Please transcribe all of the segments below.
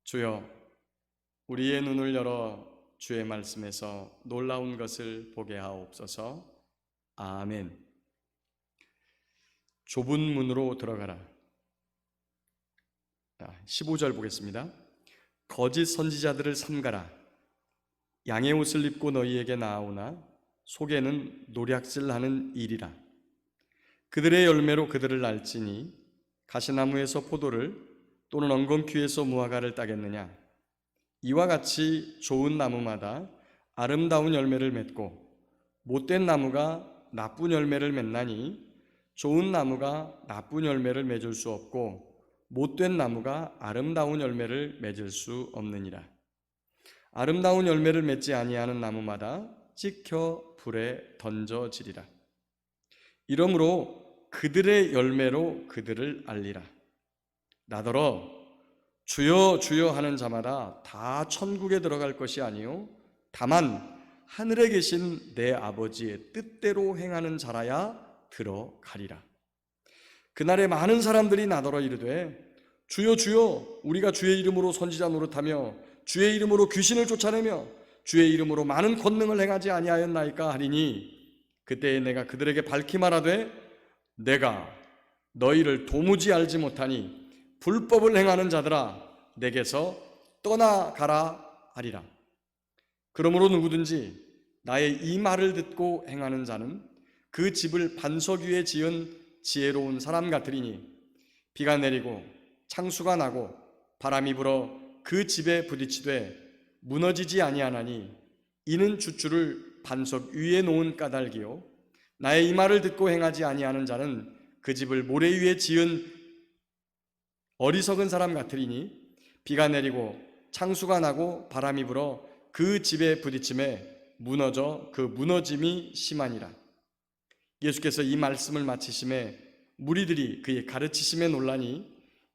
주여, 우리의 눈을 열어 주의 말씀에서 놀라운 것을 보게 하옵소서. 아멘. 좁은 문으로 들어가라. 15절 보겠습니다. 거짓 선지자들을 삼가라. 양의 옷을 입고 너희에게 나아오나 속에는 노략질하는 일이라. 그들의 열매로 그들을 알지니 가시나무에서 포도를 또는 엉겅퀴에서 무화과를 따겠느냐. 이와 같이 좋은 나무마다 아름다운 열매를 맺고 못된 나무가 나쁜 열매를 맺나니 좋은 나무가 나쁜 열매를 맺을 수 없고 못된 나무가 아름다운 열매를 맺을 수 없느니라. 아름다운 열매를 맺지 아니하는 나무마다 찍혀 불에 던져지리라. 이러므로 그들의 열매로 그들을 알리라. 나더러 주여 주여 하는 자마다 다 천국에 들어갈 것이 아니요 다만 하늘에 계신 내 아버지의 뜻대로 행하는 자라야 들어가리라. 그날에 많은 사람들이 나더러 이르되 주여 주여 우리가 주의 이름으로 선지자 노릇하며 주의 이름으로 귀신을 쫓아내며 주의 이름으로 많은 권능을 행하지 아니하였나이까 하리니 그때에 내가 그들에게 밝히 말하되 내가 너희를 도무지 알지 못하니 불법을 행하는 자들아 내게서 떠나가라 하리라. 그러므로 누구든지 나의 이 말을 듣고 행하는 자는 그 집을 반석 위에 지은 지혜로운 사람 같으리니 비가 내리고 창수가 나고 바람이 불어 그 집에 부딪히되 무너지지 아니하나니 이는 주추를 반석 위에 놓은 까닭이요 나의 이 말을 듣고 행하지 아니하는 자는 그 집을 모래 위에 지은 어리석은 사람 같으리니 비가 내리고 창수가 나고 바람이 불어 그 집에 부딪힘에 무너져 그 무너짐이 심하니라. 예수께서 이 말씀을 마치심에 무리들이 그의 가르치심에 놀라니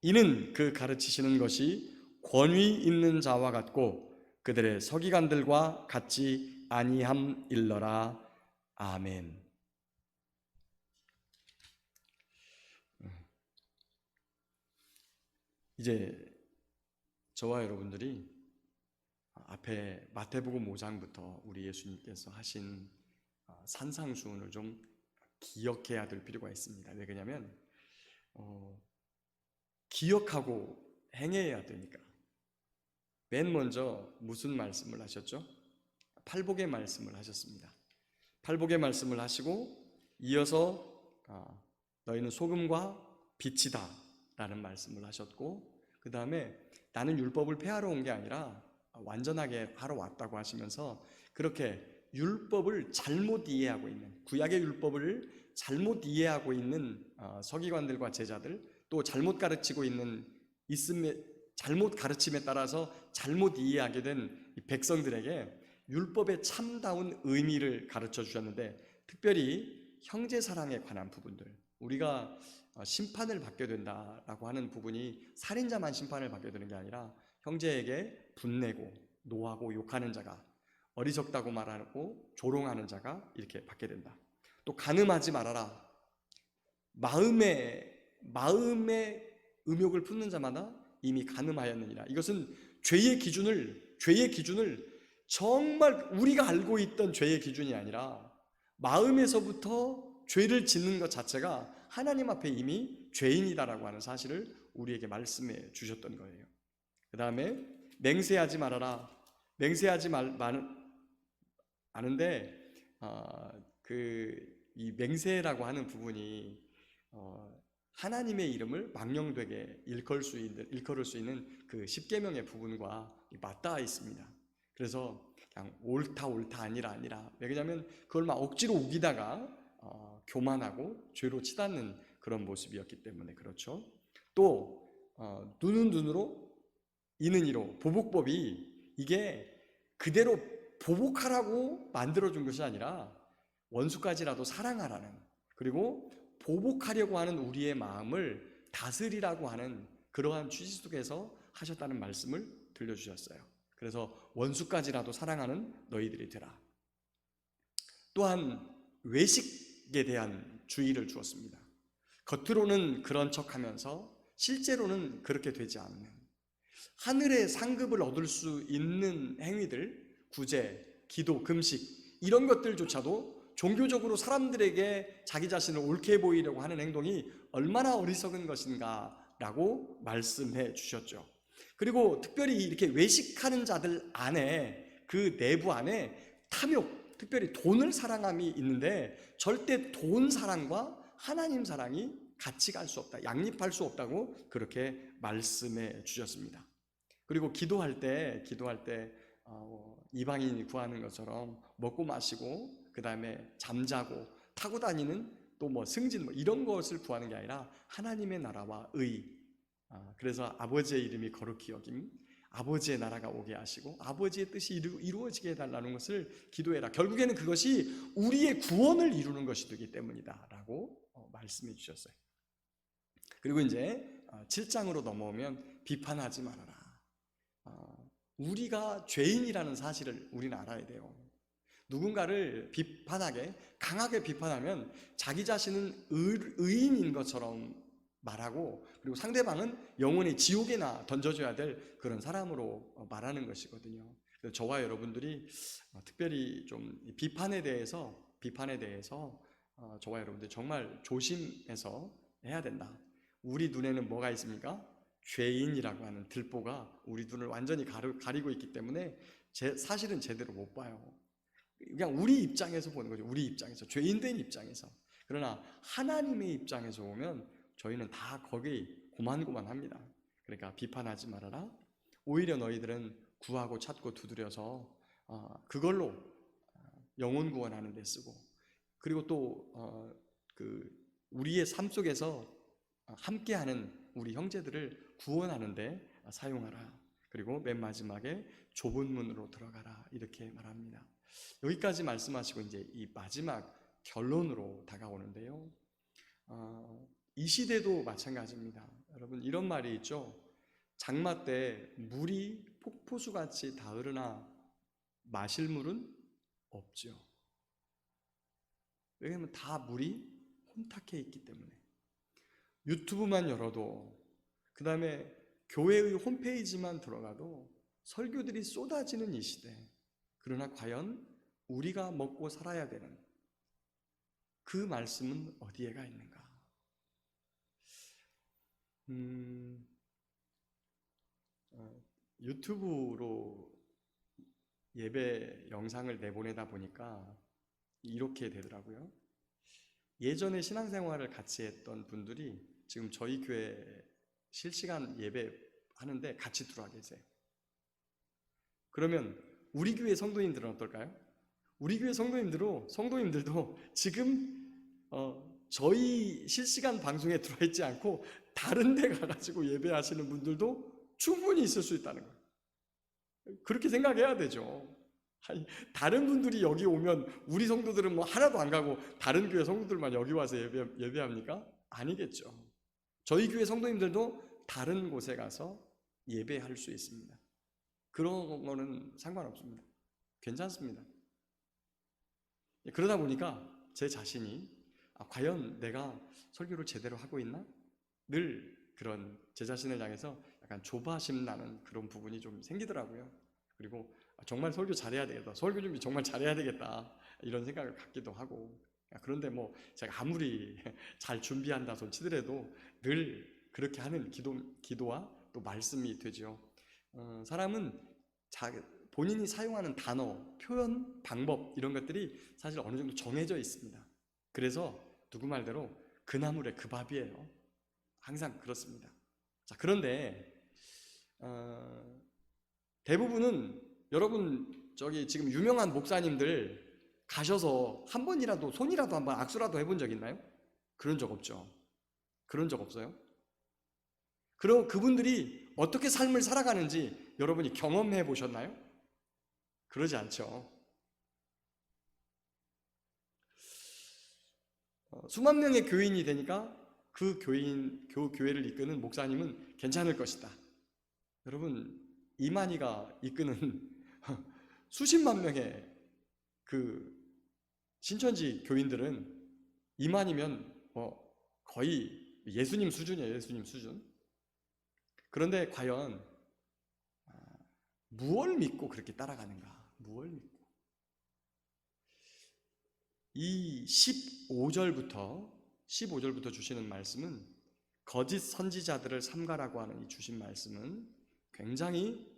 이는 그 가르치시는 것이 권위 있는 자와 같고 그들의 서기관들과 같지 아니함일러라. 아멘. 이제 저와 여러분들이 앞에 마태복음 5장부터 우리 예수님께서 하신 산상수훈을 좀 기억해야 될 필요가 있습니다. 왜 그러냐면 기억하고 행해야 되니까. 맨 먼저 무슨 말씀을 하셨죠? 팔복의 말씀을 하셨습니다. 팔복의 말씀을 하시고 이어서 너희는 소금과 빛이다 라는 말씀을 하셨고 그 다음에 나는 율법을 폐하러 온 게 아니라 완전하게 하러 왔다고 하시면서 그렇게 율법을 잘못 이해하고 있는 구약의 율법을 잘못 이해하고 있는 서기관들과 제자들 또 잘못 가르치고 있는 잘못 가르침에 따라서 잘못 이해하게 된 백성들에게 율법의 참다운 의미를 가르쳐 주셨는데 특별히 형제 사랑에 관한 부분들 우리가 심판을 받게 된다라고 하는 부분이 살인자만 심판을 받게 되는 게 아니라 형제에게 분내고 노하고 욕하는 자가 어리석다고 말하고 조롱하는 자가 이렇게 받게 된다. 또 간음하지 말아라. 마음에 음욕을 품는 자마다 이미 간음하였느니라. 이것은 죄의 기준을 정말 우리가 알고 있던 죄의 기준이 아니라 마음에서부터 죄를 짓는 것 자체가 하나님 앞에 이미 죄인이다라고 하는 사실을 우리에게 말씀해 주셨던 거예요. 그 다음에 맹세하지 말아라. 맹세하지 않은데 이 맹세라고 하는 부분이 하나님의 이름을 망령되게 일컬을 수 있는 그 십계명의 부분과 맞닿아 있습니다. 그래서 그냥 옳다 아니라 왜냐하면 그걸 막 억지로 우기다가 교만하고 죄로 치닫는 그런 모습이었기 때문에 그렇죠. 또 눈은 눈으로 이는 이로 보복법이 이게 그대로 보복하라고 만들어준 것이 아니라 원수까지라도 사랑하라는 그리고 보복하려고 하는 우리의 마음을 다스리라고 하는 그러한 취지 속에서 하셨다는 말씀을 들려주셨어요. 그래서 원수까지라도 사랑하는 너희들이 되라. 또한 외식에 대한 주의를 주었습니다. 겉으로는 그런 척하면서 실제로는 그렇게 되지 않는 하늘의 상급을 얻을 수 있는 행위들, 구제, 기도, 금식 이런 것들조차도 종교적으로 사람들에게 자기 자신을 옳게 보이려고 하는 행동이 얼마나 어리석은 것인가라고 말씀해 주셨죠. 그리고 특별히 이렇게 외식하는 자들 안에, 그 내부 안에 탐욕, 특별히 돈을 사랑함이 있는데 절대 돈 사랑과 하나님 사랑이 같이 갈 수 없다, 양립할 수 없다고 그렇게 말씀해 주셨습니다. 그리고 기도할 때 이방인이 구하는 것처럼 먹고 마시고 그 다음에 잠자고 타고 다니는 또 뭐 승진 이런 것을 구하는 게 아니라 하나님의 나라와 의, 그래서 아버지의 이름이 거룩히 여김, 아버지의 나라가 오게 하시고 아버지의 뜻이 이루어지게 해달라는 것을 기도해라. 결국에는 그것이 우리의 구원을 이루는 것이 되기 때문이다 라고 말씀해 주셨어요. 그리고 이제 7장으로 넘어오면 비판하지 말아라. 우리가 죄인이라는 사실을 우리는 알아야 돼요. 누군가를 강하게 비판하면 자기 자신은 의인인 것처럼 말하고, 그리고 상대방은 영원히 지옥에나 던져줘야 될 그런 사람으로 말하는 것이거든요. 그래서 저와 여러분들이 특별히 좀 비판에 대해서 저와 여러분들이 정말 조심해서 해야 된다. 우리 눈에는 뭐가 있습니까? 죄인이라고 하는 들보가 우리 눈을 완전히 가리고 있기 때문에 사실은 제대로 못 봐요. 그냥 우리 입장에서 보는 거죠. 우리 입장에서, 죄인된 입장에서. 그러나 하나님의 입장에서 보면 저희는 다 거기 고만고만합니다. 그러니까 비판하지 말아라. 오히려 너희들은 구하고 찾고 두드려서 그걸로 영혼 구원하는 데 쓰고, 그리고 또 우리의 삶 속에서 함께하는 우리 형제들을 구원하는 데 사용하라. 그리고 맨 마지막에 좁은 문으로 들어가라, 이렇게 말합니다. 여기까지 말씀하시고 이제 이 마지막 결론으로 다가오는데요. 이 시대도 마찬가지입니다. 여러분, 이런 말이 있죠. 장마 때 물이 폭포수같이 다 흐르나 마실 물은 없죠. 왜냐하면 다 물이 혼탁해 있기 때문에. 유튜브만 열어도, 그 다음에 교회의 홈페이지만 들어가도 설교들이 쏟아지는 이 시대. 그러나 과연 우리가 먹고 살아야 되는 그 말씀은 어디에가 있는가? 유튜브로 예배 영상을 내보내다 보니까 이렇게 되더라고요. 예전에 신앙생활을 같이 했던 분들이 지금 저희 교회 실시간 예배 하는데 같이 들어와 계세요. 그러면 우리 교회 성도님들은 어떨까요? 우리 교회 성도님들도 지금 저희 실시간 방송에 들어와 있지 않고 다른 데 가가지고 예배하시는 분들도 충분히 있을 수 있다는 거예요. 그렇게 생각해야 되죠. 다른 분들이 여기 오면 우리 성도들은 뭐 하나도 안 가고 다른 교회 성도들만 여기 와서 예배합니까? 아니겠죠. 저희 교회 성도님들도 다른 곳에 가서 예배할 수 있습니다. 그런 거는 상관없습니다. 괜찮습니다. 그러다 보니까 제 자신이 과연 내가 설교를 제대로 하고 있나? 늘 그런 제 자신을 향해서 약간 조바심 나는 그런 부분이 좀 생기더라고요. 그리고 정말 설교 잘해야 되겠다, 설교 준비 정말 잘해야 되겠다, 이런 생각을 갖기도 하고. 그런데 뭐 제가 아무리 잘 준비한다 손 치더라도 늘 그렇게 하는 기도와 또 말씀이 되죠. 사람은 본인이 사용하는 단어, 표현, 방법 이런 것들이 사실 어느 정도 정해져 있습니다. 그래서 누구 말대로 그 나물에 그 밥이에요. 항상 그렇습니다. 자, 그런데 대부분은 여러분 저기 지금 유명한 목사님들 가셔서 한 번이라도 손이라도 한번 악수라도 해본 적 있나요? 그런 적 없죠. 그런 적 없어요. 그럼 그분들이 어떻게 삶을 살아가는지 여러분이 경험해 보셨나요? 그러지 않죠. 수만 명의 교인이 되니까 그 교회를 이끄는 목사님은 괜찮을 것이다. 여러분, 이만희가 이끄는 수십만 명의 그 신천지 교인들은 이만이면 거의 예수님 수준이에요. 예수님 수준. 그런데 과연 무엇을 믿고 그렇게 따라가는가? 무엇을 믿고? 이 15절부터 주시는 말씀은 거짓 선지자들을 삼가라고 하는 이 주신 말씀은 굉장히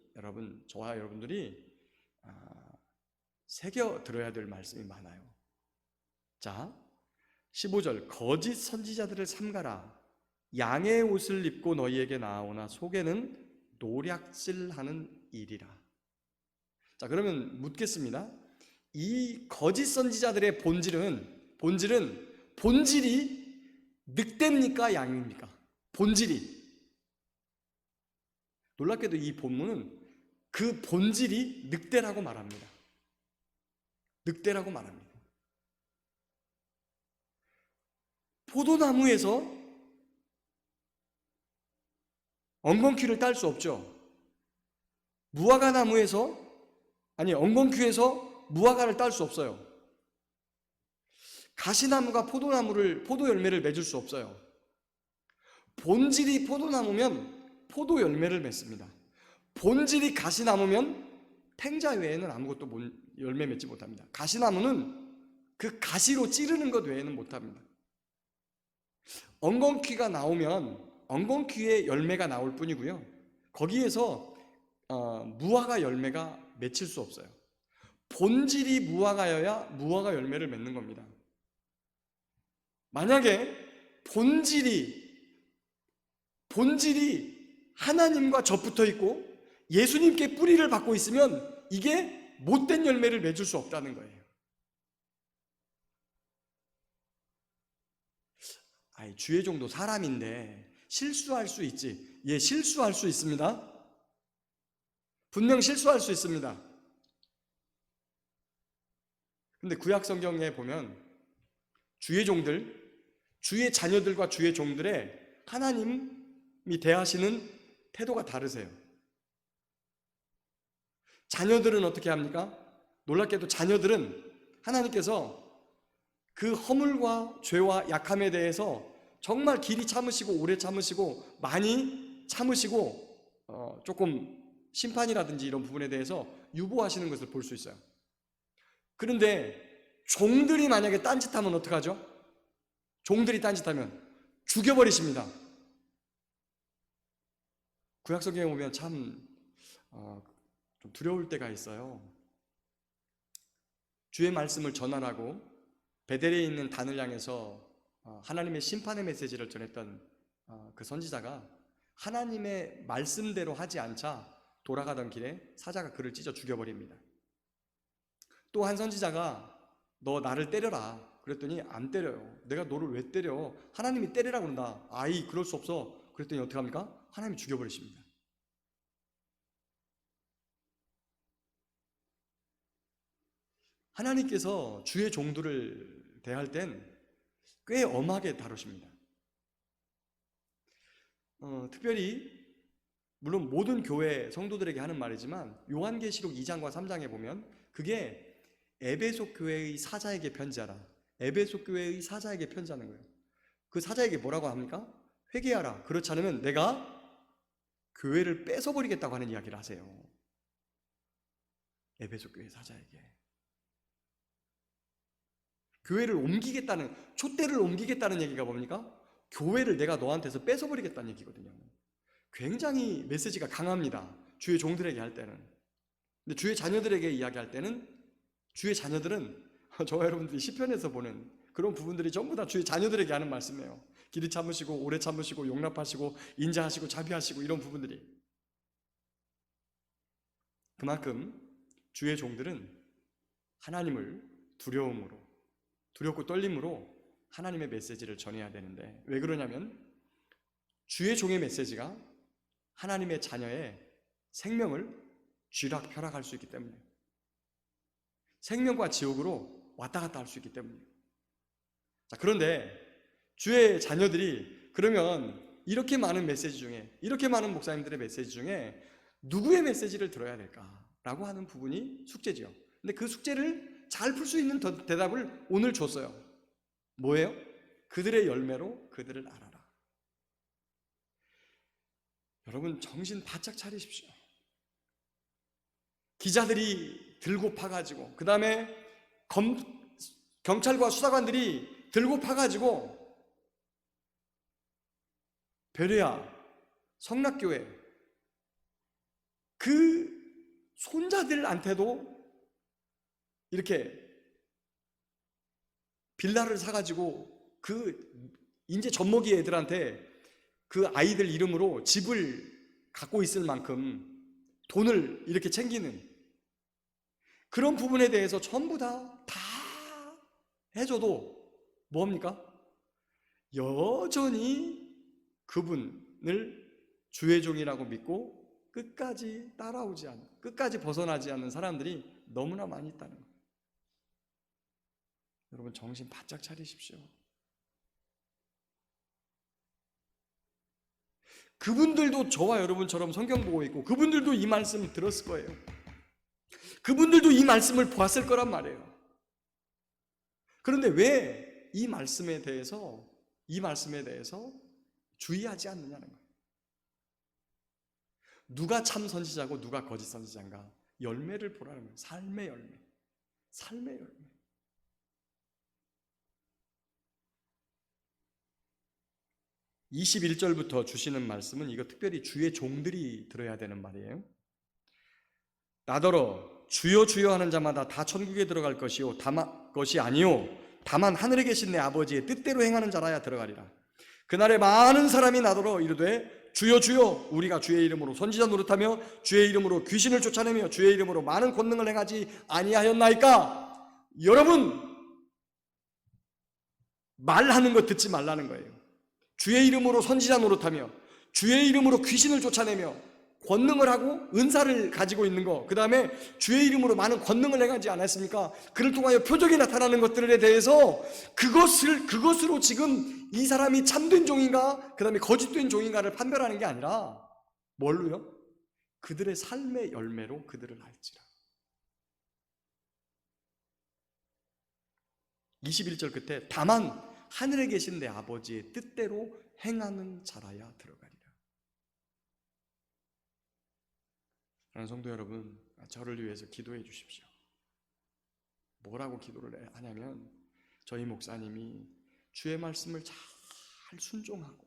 저와 여러분들이 새겨 들어야 될 말씀이 많아요. 자, 15절 거짓 선지자들을 삼가라. 양의 옷을 입고 너희에게 나아오나 속에는 노략질하는 일이라. 자, 그러면 묻겠습니다. 이 거짓 선지자들의 본질이 늑대입니까? 양입니까? 본질이. 놀랍게도 이 본문은 그 본질이 늑대라고 말합니다. 늑대라고 말합니다. 포도나무에서 엉겅퀴를 딸 수 없죠. 엉겅퀴에서 무화과를 딸 수 없어요. 가시나무가 포도 열매를 맺을 수 없어요. 본질이 포도나무면 포도 열매를 맺습니다. 본질이 가시나무면 팽자 외에는 아무것도 열매 맺지 못합니다. 가시나무는 그 가시로 찌르는 것 외에는 못합니다. 엉겅퀴가 나오면 엉겅퀴의 열매가 나올 뿐이고요. 거기에서 무화과 열매가 맺힐 수 없어요. 본질이 무화과여야 무화과 열매를 맺는 겁니다. 만약에 본질이 하나님과 접붙어 있고 예수님께 뿌리를 받고 있으면 이게 못된 열매를 맺을 수 없다는 거예요. 주의 종도 사람인데 실수할 수 있지. 예, 실수할 수 있습니다. 분명 실수할 수 있습니다. 근데 구약 성경에 보면 주의 자녀들과 주의 종들의 하나님이 대하시는 태도가 다르세요. 자녀들은 어떻게 합니까? 놀랍게도 자녀들은 하나님께서 그 허물과 죄와 약함에 대해서 정말 길이 참으시고 오래 참으시고 많이 참으시고 조금 심판이라든지 이런 부분에 대해서 유보하시는 것을 볼 수 있어요. 그런데 종들이 만약에 딴짓하면 어떡하죠? 종들이 딴짓하면 죽여버리십니다. 구약성경에 보면 참 좀 두려울 때가 있어요. 주의 말씀을 전하라고 베델에 있는 단을 향해서 하나님의 심판의 메시지를 전했던 그 선지자가 하나님의 말씀대로 하지 않자 돌아가던 길에 사자가 그를 찢어 죽여버립니다. 또 한 선지자가 너 나를 때려라 그랬더니 안 때려요. 내가 너를 왜 때려? 하나님이 때리라고 그런다. 그럴 수 없어. 그랬더니 어떻게 합니까? 하나님이 죽여버리십니다. 하나님께서 주의 종들을 대할 땐 꽤 엄하게 다루십니다. 특별히 물론 모든 교회 성도들에게 하는 말이지만 요한계시록 2장과 3장에 보면 그게 에베소 교회의 사자에게 편지하라. 에베소 교회의 사자에게 편지하는 거예요. 그 사자에게 뭐라고 합니까? 회개하라. 그렇지 않으면 내가 교회를 뺏어버리겠다고 하는 이야기를 하세요. 에베소 교회 사자에게. 교회를 옮기겠다는, 촛대를 옮기겠다는 얘기가 뭡니까? 교회를 내가 너한테서 뺏어버리겠다는 얘기거든요. 굉장히 메시지가 강합니다. 주의 종들에게 할 때는. 근데 주의 자녀들에게 이야기할 때는 주의 자녀들은 저와 여러분들이 시편에서 보는 그런 부분들이 전부 다 주의 자녀들에게 하는 말씀이에요. 길이 참으시고 오래 참으시고 용납하시고 인자하시고 자비하시고 이런 부분들이. 그만큼 주의 종들은 하나님을 두렵고 떨림으로 하나님의 메시지를 전해야 되는데 왜 그러냐면 주의 종의 메시지가 하나님의 자녀의 생명을 쥐락펴락할 수 있기 때문이에요. 생명과 지옥으로 왔다 갔다 할 수 있기 때문이에요. 자, 그런데 주의 자녀들이 그러면 이렇게 많은 메시지 중에, 이렇게 많은 목사님들의 메시지 중에 누구의 메시지를 들어야 될까라고 하는 부분이 숙제죠. 근데 그 숙제를 잘 풀 수 있는 대답을 오늘 줬어요. 뭐예요? 그들의 열매로 그들을 알아라. 여러분 정신 바짝 차리십시오. 기자들이 들고 파가지고, 그 다음에 경찰과 수사관들이 들고 파가지고 베레아 성락교회 그 손자들한테도 이렇게 빌라를 사가지고 그 이제 젖먹이 애들한테 그 아이들 이름으로 집을 갖고 있을 만큼 돈을 이렇게 챙기는 그런 부분에 대해서 전부 다 해줘도 뭡니까? 여전히 그분을 주의 종이라고 믿고 끝까지 따라오지 않는, 끝까지 벗어나지 않는 사람들이 너무나 많이 있다는 거예요. 여러분 정신 바짝 차리십시오. 그분들도 저와 여러분처럼 성경 보고 있고 그분들도 이 말씀을 들었을 거예요. 그분들도 이 말씀을 보았을 거란 말이에요. 그런데 왜 이 말씀에 대해서 주의하지 않느냐는 거예요. 누가 참 선지자고 누가 거짓 선지자인가? 열매를 보라는 거예요. 삶의 열매. 삶의 열매. (21절부터) 주시는 말씀은 이거 특별히 주의 종들이 들어야 되는 말이에요. 나더러 주여 주여 하는 자마다 다 천국에 들어갈 것이요 것이 아니요 다만 하늘에 계신 내 아버지의 뜻대로 행하는 자라야 들어가리라. 그날에 많은 사람이 나더러 이르되 주여 주여 우리가 주의 이름으로 선지자 노릇하며 주의 이름으로 귀신을 쫓아내며 주의 이름으로 많은 권능을 행하지 아니하였나이까? 여러분 말하는 거 듣지 말라는 거예요. 주의 이름으로 선지자 노릇하며 주의 이름으로 귀신을 쫓아내며 권능을 하고 은사를 가지고 있는 거, 그 다음에 주의 이름으로 많은 권능을 행하지 않았습니까? 그를 통하여 표적이 나타나는 것들에 대해서 그것으로 지금 이 사람이 참된 종인가 그 다음에 거짓된 종인가를 판별하는 게 아니라 뭘로요? 그들의 삶의 열매로 그들을 알지라. 21절 끝에 다만 하늘에 계신 내 아버지의 뜻대로 행하는 자라야 들어가리라. 사랑하는 성도 여러분, 저를 위해서 기도해 주십시오. 뭐라고 기도를 하냐면 저희 목사님이 주의 말씀을 잘 순종하고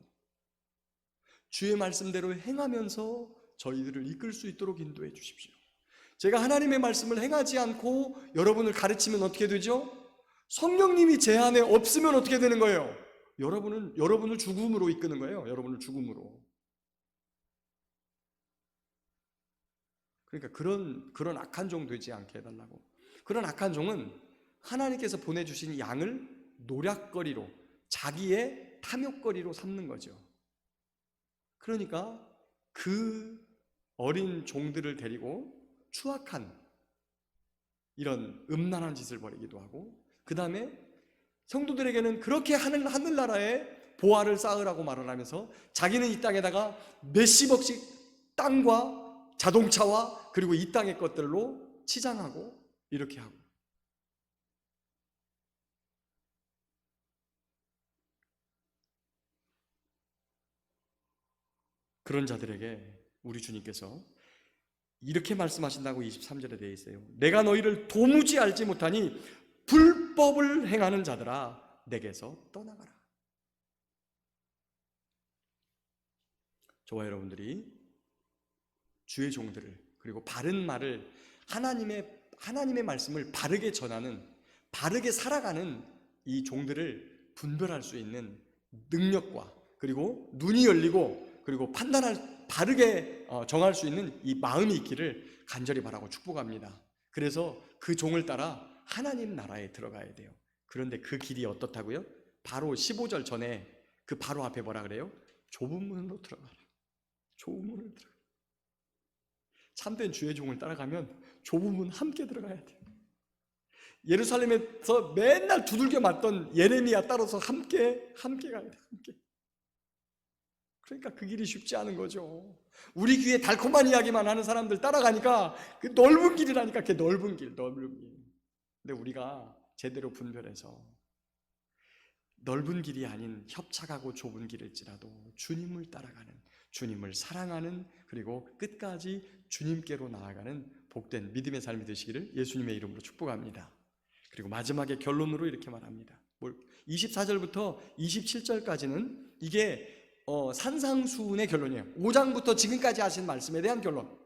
주의 말씀대로 행하면서 저희들을 이끌 수 있도록 인도해 주십시오. 제가 하나님의 말씀을 행하지 않고 여러분을 가르치면 어떻게 되죠? 성령님이 제 안에 없으면 어떻게 되는 거예요? 여러분을 죽음으로 이끄는 거예요. 여러분을 죽음으로. 그러니까 그런 악한 종 되지 않게 해달라고. 그런 악한 종은 하나님께서 보내주신 양을 노략거리로, 자기의 탐욕거리로 삼는 거죠. 그러니까 그 어린 종들을 데리고 추악한 이런 음란한 짓을 벌이기도 하고, 그 다음에 성도들에게는 그렇게 하늘나라에 보화를 쌓으라고 말을 하면서 자기는 이 땅에다가 몇십억씩 땅과 자동차와 그리고 이 땅의 것들로 치장하고 이렇게 하고, 그런 자들에게 우리 주님께서 이렇게 말씀하신다고 23절에 되어 있어요. 내가 너희를 도무지 알지 못하니 불법을 행하는 자들아 내게서 떠나가라. 저와 여러분들이 주의 종들을, 그리고 바른 말을, 하나님의 말씀을 바르게 전하는, 바르게 살아가는 이 종들을 분별할 수 있는 능력과, 그리고 눈이 열리고, 그리고 바르게 정할 수 있는 이 마음이 있기를 간절히 바라고 축복합니다. 그래서 그 종을 따라 하나님 나라에 들어가야 돼요. 그런데 그 길이 어떻다고요? 바로 15절 전에 그 바로 앞에 뭐라 그래요? 좁은 문으로 들어가라. 좁은 문으로 들어가라. 참된 주의 종을 따라가면 좁은 문 함께 들어가야 돼요. 예루살렘에서 맨날 두들겨 맞던 예레미야 따라서 함께 가야 돼요. 함께. 그러니까 그 길이 쉽지 않은 거죠. 우리 귀에 달콤한 이야기만 하는 사람들 따라가니까 그 넓은 길이라니까. 그 넓은 길. 근데 우리가 제대로 분별해서 넓은 길이 아닌 협착하고 좁은 길일지라도 주님을 따라가는, 주님을 사랑하는, 그리고 끝까지 주님께로 나아가는 복된 믿음의 삶이 되시기를 예수님의 이름으로 축복합니다. 그리고 마지막에 결론으로 이렇게 말합니다. 24절부터 27절까지는 이게 산상수훈의 결론이에요. 5장부터 지금까지 하신 말씀에 대한 결론.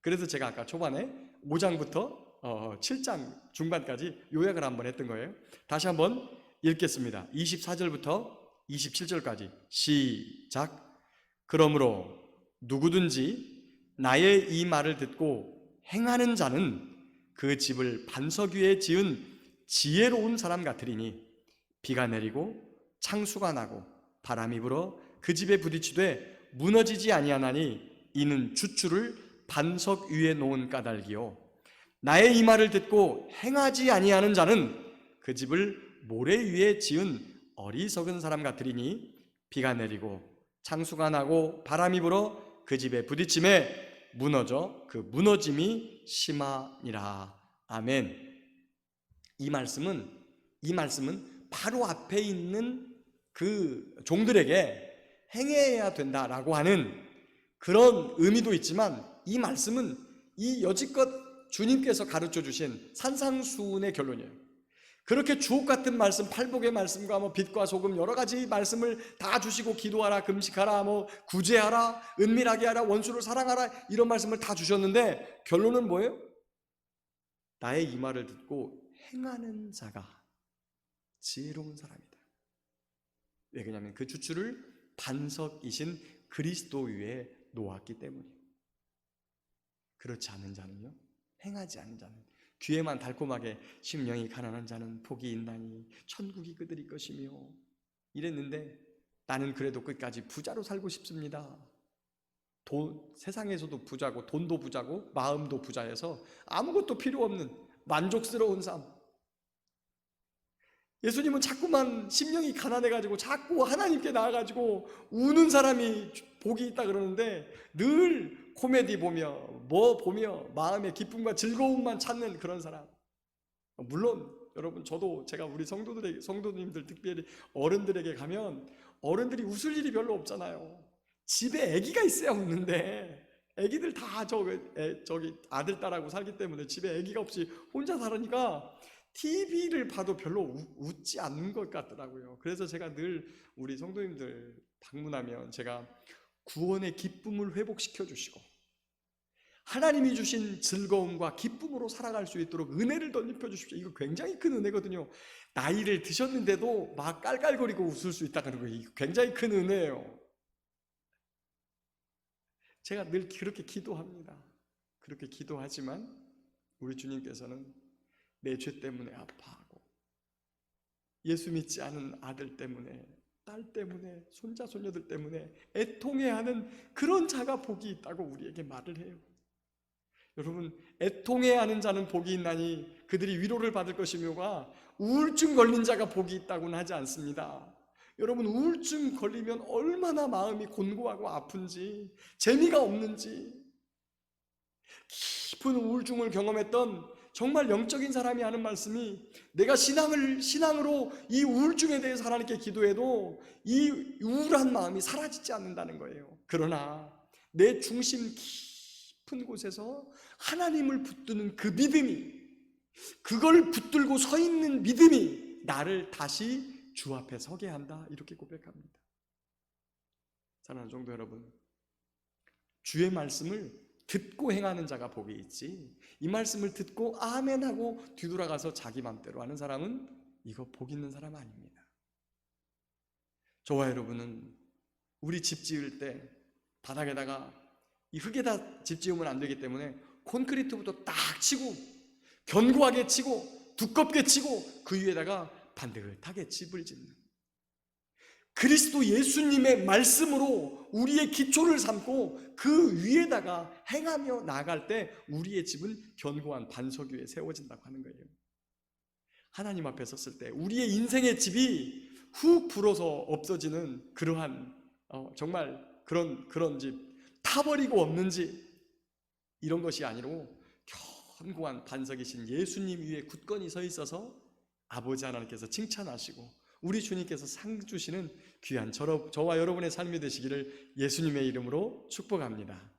그래서 제가 아까 초반에 5장부터 7장 중반까지 요약을 한번 했던 거예요. 다시 한번 읽겠습니다. 24절부터 27절까지 시작. 그러므로 누구든지 나의 이 말을 듣고 행하는 자는 그 집을 반석 위에 지은 지혜로운 사람 같으리니 비가 내리고 창수가 나고 바람이 불어 그 집에 부딪히되 무너지지 아니하나니 이는 주추를 반석 위에 놓은 까닭이요 나의 이 말을 듣고 행하지 아니하는 자는 그 집을 모래 위에 지은 어리석은 사람 같으리니 비가 내리고 창수가 나고 바람이 불어 그 집에 부딪힘에 무너져 그 무너짐이 심하니라. 아멘. 이 말씀은 바로 앞에 있는 그 종들에게 행해야 된다라고 하는 그런 의미도 있지만, 이 말씀은 이 여지껏 주님께서 가르쳐 주신 산상수훈의 결론이에요. 그렇게 주옥 같은 말씀, 팔복의 말씀과 빛과 소금 여러 가지 말씀을 다 주시고 기도하라, 금식하라, 구제하라, 은밀하게 하라, 원수를 사랑하라, 이런 말씀을 다 주셨는데 결론은 뭐예요? 나의 이 말을 듣고 행하는 자가 지혜로운 사람이다. 왜 그러냐면 그 주추를 반석이신 그리스도 위에 놓았기 때문이에요. 그렇지 않은 자는요, 행하지 않는 자는, 귀에만 달콤하게 심령이 가난한 자는 복이 있나니 천국이 그들이 것이며 이랬는데, 나는 그래도 끝까지 부자로 살고 싶습니다. 세상에서도 부자고 돈도 부자고 마음도 부자여서 아무것도 필요 없는 만족스러운 삶. 예수님은 자꾸만 심령이 가난해가지고 자꾸 하나님께 나와가지고 우는 사람이 복이 있다 그러는데, 늘 코미디 보며 보며 마음의 기쁨과 즐거움만 찾는 그런 사람. 물론 여러분, 저도 제가 우리 성도님들 특별히 어른들에게 가면 어른들이 웃을 일이 별로 없잖아요. 집에 아기가 있어야 웃는데, 아기들 다 저기 아들 딸하고 살기 때문에 집에 아기가 없이 혼자 살으니까 TV를 봐도 별로 웃지 않는 것 같더라고요. 그래서 제가 늘 우리 성도님들 방문하면 제가 구원의 기쁨을 회복시켜 주시고 하나님이 주신 즐거움과 기쁨으로 살아갈 수 있도록 은혜를 덧입혀 주십시오. 이거 굉장히 큰 은혜거든요. 나이를 드셨는데도 막 깔깔거리고 웃을 수 있다는 거, 이거 굉장히 큰 은혜예요. 제가 늘 그렇게 기도합니다. 그렇게 기도하지만 우리 주님께서는 내 죄 때문에 아파하고, 예수 믿지 않은 아들 때문에, 딸 때문에, 손자 손녀들 때문에 애통해하는 그런 자가 복이 있다고 우리에게 말을 해요. 여러분, 애통해하는 자는 복이 있나니 그들이 위로를 받을 것이며가 우울증 걸린 자가 복이 있다고는 하지 않습니다. 여러분, 우울증 걸리면 얼마나 마음이 곤고하고 아픈지, 재미가 없는지, 깊은 우울증을 경험했던 정말 영적인 사람이 하는 말씀이, 내가 신앙으로 이 우울증에 대해서 하나님께 기도해도 이 우울한 마음이 사라지지 않는다는 거예요. 그러나 내 중심 깊은 곳에서 하나님을 붙드는 그 믿음이, 그걸 붙들고 서 있는 믿음이 나를 다시 주 앞에 서게 한다, 이렇게 고백합니다. 사랑하는 성도 여러분, 주의 말씀을 듣고 행하는 자가 복이 있지, 이 말씀을 듣고 아멘 하고 뒤돌아가서 자기 맘대로 하는 사람은 이거 복 있는 사람 아닙니다. 저와 여러분은 우리 집 지을 때 바닥에다가 이 흙에다 집 지으면 안 되기 때문에 콘크리트부터 딱 치고 견고하게 치고 두껍게 치고 그 위에다가 반듯하게 집을 짓는, 그리스도 예수님의 말씀으로 우리의 기초를 삼고 그 위에다가 행하며 나아갈 때 우리의 집은 견고한 반석 위에 세워진다고 하는 거예요. 하나님 앞에 섰을 때 우리의 인생의 집이 훅 불어서 없어지는 그러한 정말 그런 집, 타버리고 없는 집, 이런 것이 아니고 견고한 반석이신 예수님 위에 굳건히 서 있어서 아버지 하나님께서 칭찬하시고 우리 주님께서 상 주시는 귀한 저와 여러분의 삶이 되시기를 예수님의 이름으로 축복합니다.